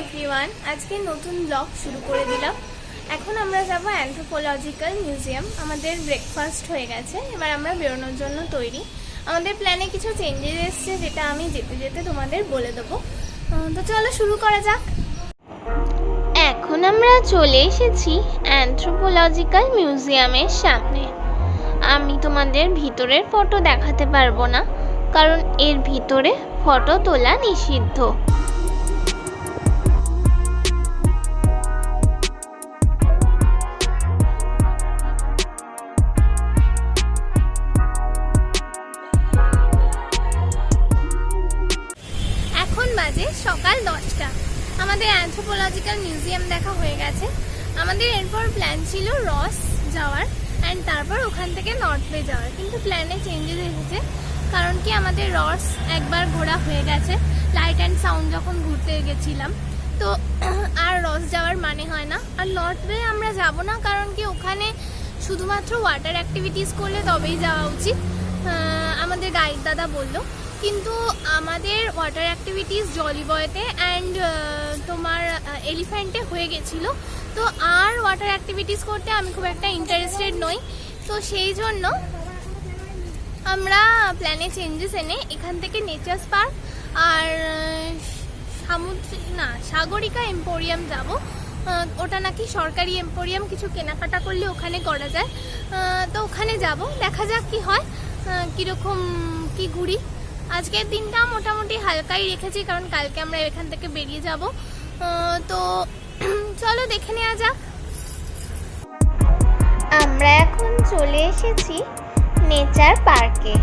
Everyone, আজকে নতুন blog শুরু করে দিলাম। এখন আমরা যাব অ্যানথ্রোপোলজিক্যাল মিউজিয়াম। আমাদের ব্রেকফাস্ট হয়ে গেছে, এবার আমরা বেরোনোর জন্য তৈরি। আমাদের প্ল্যানে কিছু চেঞ্জেস এসছে, যেটা আমি যেতে যেতে তোমাদের বলে দেবো। তো চলো শুরু করা যাক। এখন আমরা চলে এসেছি অ্যানথ্রোপোলজিক্যাল মিউজিয়ামের সামনে। আমি তোমাদের ভিতরের ফটো দেখাতে পারবো না, কারণ এর ভিতরে ফটো তোলা নিষিদ্ধ। এখন বাজে সকাল 10টা। আমাদের অ্যানথ্রোপোলজিক্যাল মিউজিয়াম দেখা হয়ে গেছে। আমাদের এরপর প্ল্যান ছিল রস যাওয়ার অ্যান্ড তারপর ওখান থেকে নর্থ বে যাওয়ার, কিন্তু প্ল্যানে চেঞ্জেস এসেছে। কারণ কি আমাদের রস একবার ঘোরা হয়ে গেছে, লাইট অ্যান্ড সাউন্ড যখন ঘুরতে গেছিলাম, তো আর রস যাওয়ার মানে হয় না। আর নর্থ বে আমরা যাব না, কারণ কি ওখানে শুধুমাত্র ওয়াটার অ্যাক্টিভিটিস করলে তবেই যাওয়া উচিত, আমাদের গাইড দাদা বললো। কিন্তু আমাদের ওয়াটার অ্যাক্টিভিটিস জলি বয়েতে অ্যান্ড তোমার এলিফ্যান্টে হয়ে গেছিলো, তো আর ওয়াটার অ্যাক্টিভিটিস করতে আমি খুব একটা ইন্টারেস্টেড নই। তো সেই জন্য আমরা প্ল্যানে চেঞ্জেস এনে এখান থেকে নেচার্স পার্ক আর সাগরিকা এম্পোরিয়াম যাব। ওটা নাকি সরকারি এম্পোরিয়াম, কিছু কেনাকাটা করলে ওখানে করা যায়, তো ওখানে যাব। দেখা যাক কি হয়, কীরকম কি ঘুরি। আজকের দিনটা মোটামুটি হালকাই রেখেছি, কারণ কালকে আমরা এখান থেকে বেরিয়ে যাব। তো চলো দেখে নেওয়া যাক। আমরা এখন চলে এসেছি নেচার পার্কে,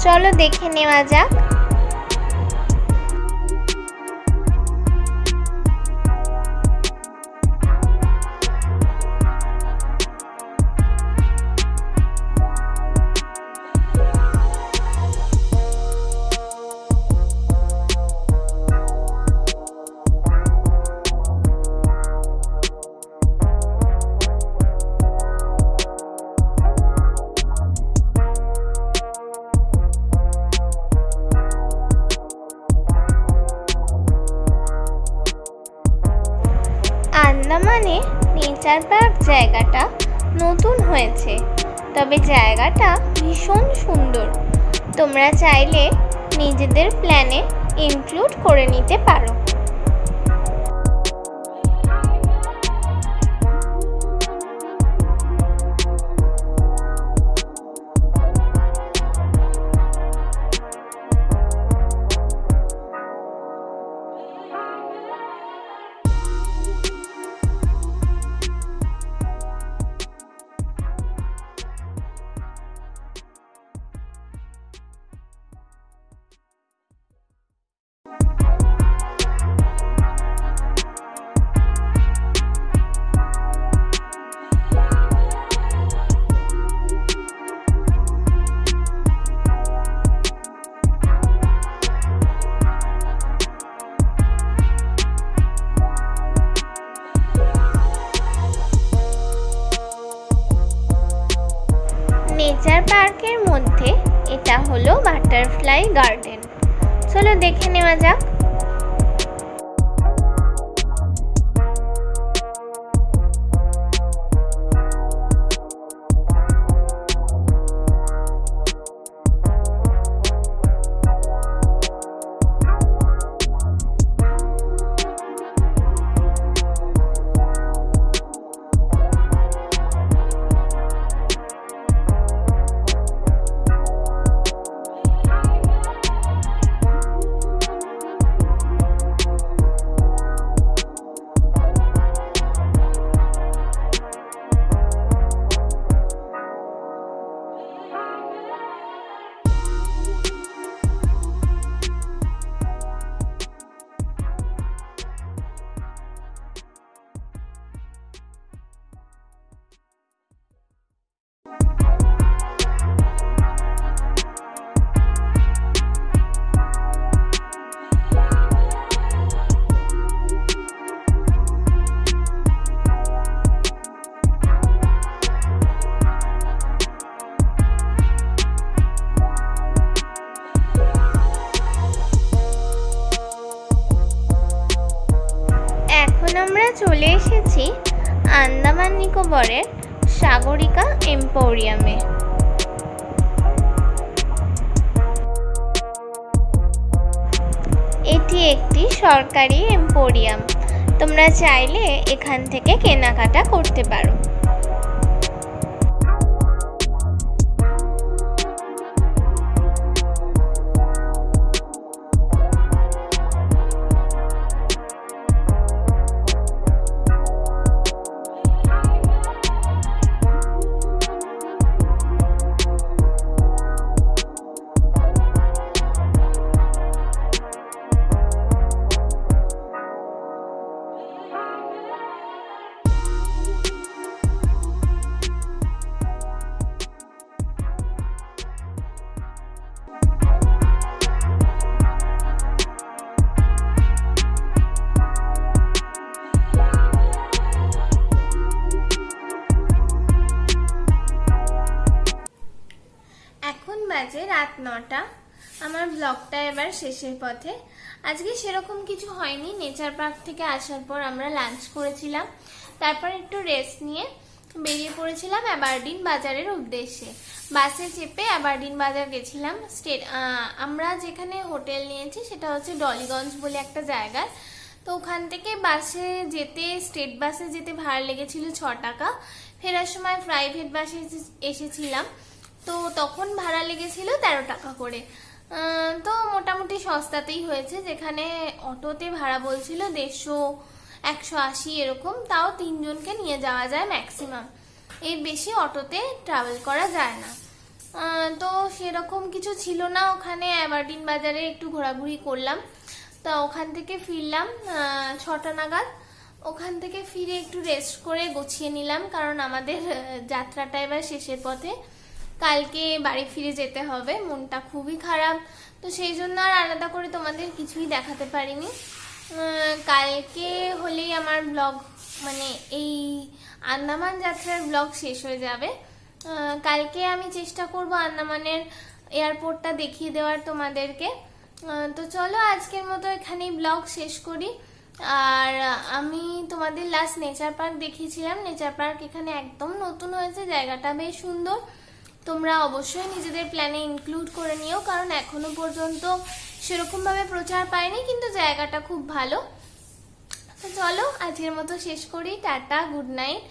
চলো দেখে নেওয়া যাক। আন্দামানে নেচার পার্ক জায়গাটা নতুন হয়েছে, তবে জায়গাটা ভীষণ সুন্দর। তোমরা চাইলে নিজেদের প্ল্যানে ইনক্লুড করে নিতে পারো। নেচার পার্কের মধ্যে এটা হলো বাটারফ্লাই গার্ডেন, চলো দেখে নেওয়া যাক। এখন আমরা চলে এসেছি আন্দামান নিকোবরের সাগরিকা এম্পোরিয়ামে। এটি একটি সরকারি এম্পোরিয়াম। তোমরা চাইলে এখান থেকে কেনাকাটা করতে পারো। বাজে রাত 9টা। আমার ব্লগটা এবার শেষের পথে। আজকে সেরকম কিছু হয়নি। নেচার পার্ক থেকে আসার পর আমরা লাঞ্চ করেছিলাম, তারপর একটু রেস্ট নিয়ে বেরিয়ে পড়েছিলাম অ্যাবারডিন বাজারের উদ্দেশ্যে। বাসে চেপে অ্যাবারডিন বাজার গেছিলাম। আমরা যেখানে হোটেল নিয়েছি সেটা হচ্ছে ডলিগঞ্জ বলে একটা জায়গায়। তো ওখান থেকে বাসে যেতে, স্টেট বাসে যেতে ভাড়া লেগেছিল 6 টাকা। ফেরার সময় প্রাইভেট বাসে এসেছিলাম, তো তখন ভাড়া লেগেছিল 13 টাকা করে। তো মোটামুটি সস্তাতেই হয়েছে, যেখানে অটোতে ভাড়া বলছিল 150, 180 এরকম। তাও 3 জনকে নিয়ে যাওয়া যায় ম্যাক্সিমাম, এর বেশি অটোতে ট্রাভেল করা যায় না। তো সেরকম কিছু ছিল না ওখানে। অ্যাবারডিন বাজারে একটু ঘোরাঘুরি করলাম, তা ওখান থেকে ফিরলাম 6টা নাগাদ। ওখান থেকে ফিরে একটু রেস্ট করে গুছিয়ে নিলাম, কারণ আমাদের যাত্রাটা এবার শেষের পথে। কালকে বাড়ি ফিরে যেতে হবে, মনটা খুবই খারাপ। তো সেই জন্য আর আলাদা করে তোমাদের কিছুই দেখাতে পারিনি। কালকে হলেই আমার ব্লগ, মানে এই আন্দামান যাত্রার ব্লগ শেষ হয়ে যাবে। কালকে আমি চেষ্টা করব আন্দামানের এয়ারপোর্টটা দেখিয়ে দেওয়ার তোমাদেরকে। তো চলো আজকের মতো এখানেই ব্লগ শেষ করি। আর আমি তোমাদের লাস্ট নেচার পার্ক দেখিয়েছিলাম। নেচার পার্ক এখানে একদম নতুন হয়েছে, জায়গাটা বেশ সুন্দর। তোমরা অবশ্যই নিজেদের প্ল্যানে ইনক্লুড করে নিও, কারণ এখনো পর্যন্ত সেরকম ভাবে প্রচার পায়নি, কিন্তু জায়গাটা খুব ভালো। তো চলো আজকের মতো শেষ করি। Tata, good night.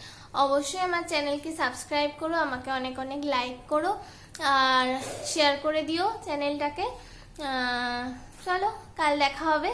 অবশ্যই আমার চ্যানেলকে সাবস্ক্রাইব করো, আমাকে অনেক অনেক লাইক করো আর শেয়ার করে দিও চ্যানেলটাকে। চলো কাল দেখা হবে।